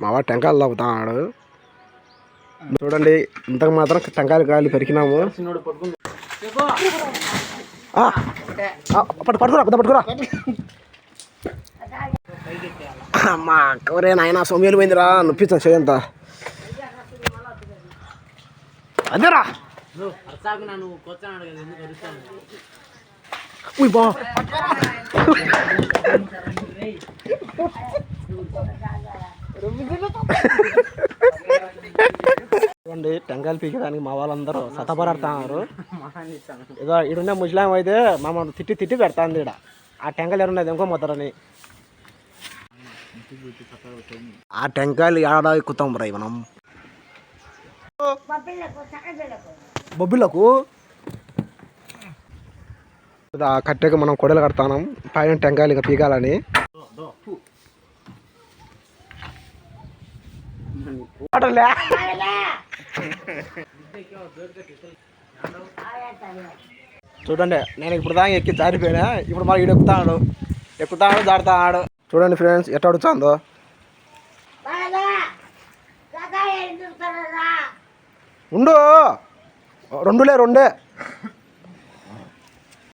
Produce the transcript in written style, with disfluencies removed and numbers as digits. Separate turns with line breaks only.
మా వాడు టెంకాయలు తాగుతాడు చూడండి. ఇంతకు మాత్రం టెంకాయలు కాయలు పెరికినాము. పట్టుకురా పట్టుకురా అమ్మా కవరే నాయన సోమేలు పోయిందిరా నొప్పిస్తాను చేయంతా అదేరా బా చూడండి టెంకాయలు పీకేదానికి మా వాళ్ళందరూ సతపడతారు. ఏదో ఈడున్న ముస్లాం అయితే మమ్మల్ని తిట్టి తిట్టి పెడతాంది ఈడ ఆ టెంకాయలు ఎవరున్నది ఇంకో మొత్తరని. ఆ టెంకాయలు ఏడా ఎక్కుతాం రా మనం బొబ్బిలకు ఆ కట్టెకి మనం కొడలు కడతాం పైన టెంకాయలు ఇక పీకాలని. చూడండి నేను ఇప్పుడు దాకా ఎక్కి జారిపోయినా. ఇప్పుడు మరి ఈడు ఎక్కుతాడు జారుతాడు. చూడండి ఫ్రెండ్స్ ఎట్లా అడుగుతుందో. ఉండు రెండే